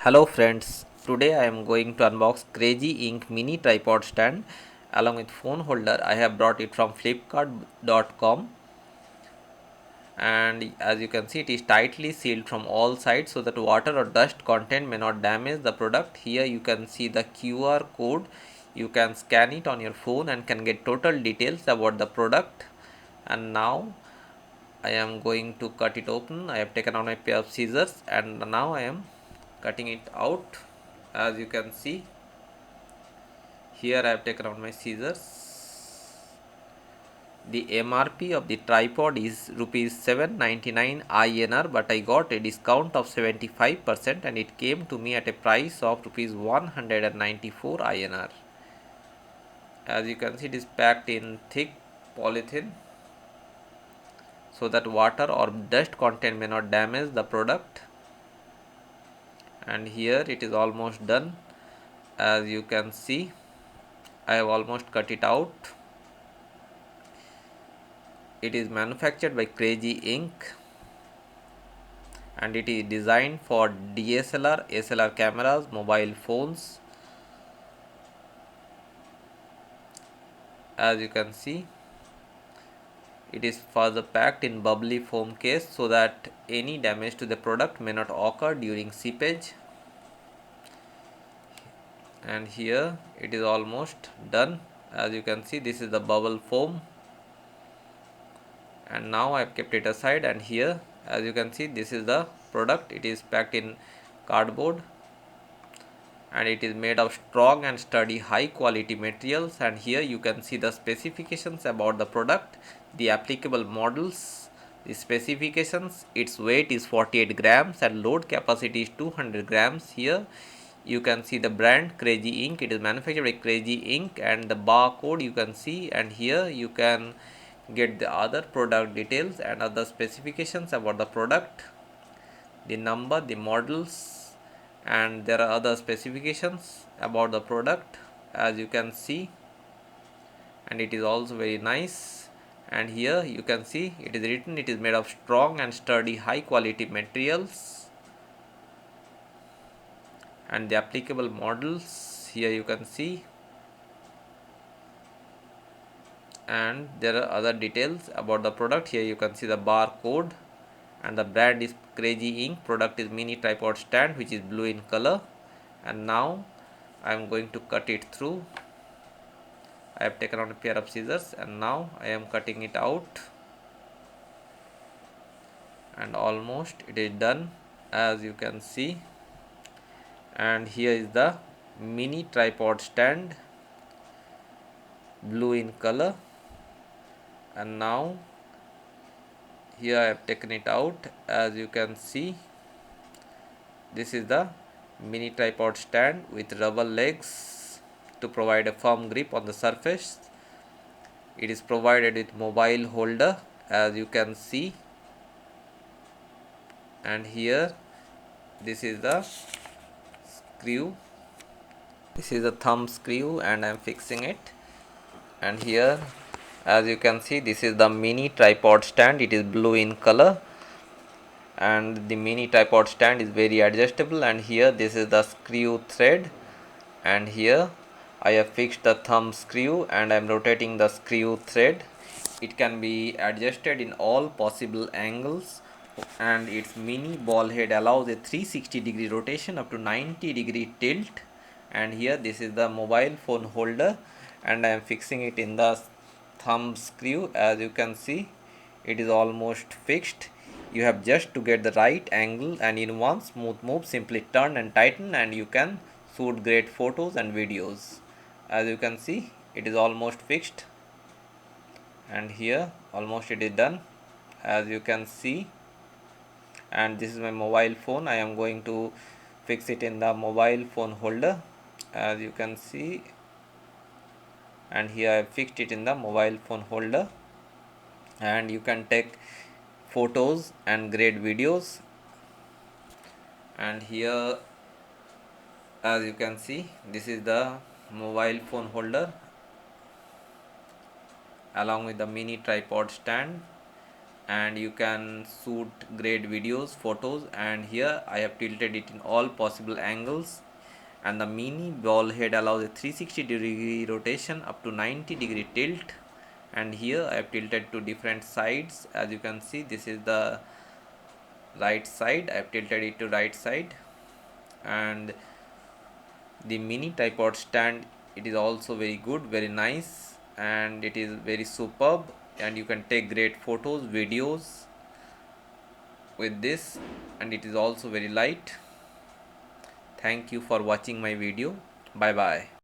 Hello friends, today I am going to unbox Crazy Ink mini tripod stand along with phone holder. I have brought it from flipkart.com, and as you can see it is tightly sealed from all sides so that water or dust content may not damage the product. Here you can see the QR code. You can scan it on your phone and can get total details about the product. And now I am going to cut it open. I have taken out my pair of scissors and now I am cutting it out. As you can see, here I have taken out my scissors. The MRP of the tripod is rupees 799 INR, but I got a discount of 75% and it came to me at a price of rupees 194 INR. As you can see, it is packed in thick polythene so that water or dust content may not damage the product. And here it is almost done. As you can see, I have almost cut it out. It is manufactured by Crazy Ink and it is designed for DSLR, SLR cameras, mobile phones. As you can see, it is further packed in bubbly foam case so that any damage to the product may not occur during seepage. And here it is almost done. As you can see, this is the bubble foam, and now I have kept it aside. And here, as you can see, this is the product. It is packed in cardboard and it is made of strong and sturdy high quality materials. And here you can see the specifications about the product, the applicable models, the specifications. Its weight is 48 grams and load capacity is 200 grams. Here you can see the brand Crazy Ink. It is manufactured by Crazy Ink and the barcode you can see. And here you can get the other product details and other specifications about the product, the number, the models, and there are other specifications about the product, as you can see. And it is also very nice. And here you can see it is written it is made of strong and sturdy high quality materials, and the applicable models here you can see. And there are other details about the product. Here you can see the barcode, and the brand is Crazy Ink. Product is mini tripod stand which is blue in color. And now I am going to cut it through. I have taken out a pair of scissors and now I am cutting it out, and almost it is done, as you can see. And here is the mini tripod stand, blue in color. And now here I have taken it out. As you can see, this is the mini tripod stand with rubber legs to provide a firm grip on the surface. It is provided with mobile holder, as you can see. And here this is the screw. This is a thumb screw and I am fixing it. And here, as you can see, this is the mini tripod stand. It is blue in color and the mini tripod stand is very adjustable. And here this is the screw thread, and here I have fixed the thumb screw and I am rotating the screw thread. It can be adjusted in all possible angles, and its mini ball head allows a 360-degree rotation up to 90-degree tilt. And here this is the mobile phone holder and I am fixing it in the thumb screw. As you can see, it is almost fixed. You have just to get the right angle, and in one smooth move simply turn and tighten and you can shoot great photos and videos. As you can see, it is almost fixed, and here almost it is done, as you can see. And this is my mobile phone. I am going to fix it in the mobile phone holder, as you can see. And here I have fixed it in the mobile phone holder, and you can take photos and great videos. And here, as you can see, this is the mobile phone holder along with the mini tripod stand. and you can shoot great videos, photos. And here I have tilted it in all possible angles, and the mini ball head allows a 360-degree rotation up to 90-degree tilt. And here I have tilted to different sides. As you can see, this is the right side. I have tilted it to right side. And the mini tripod stand, it is also very good, very nice, and it is very superb, and you can take great photos, videos with this, and it is also very light. Thank you for watching my video. Bye bye.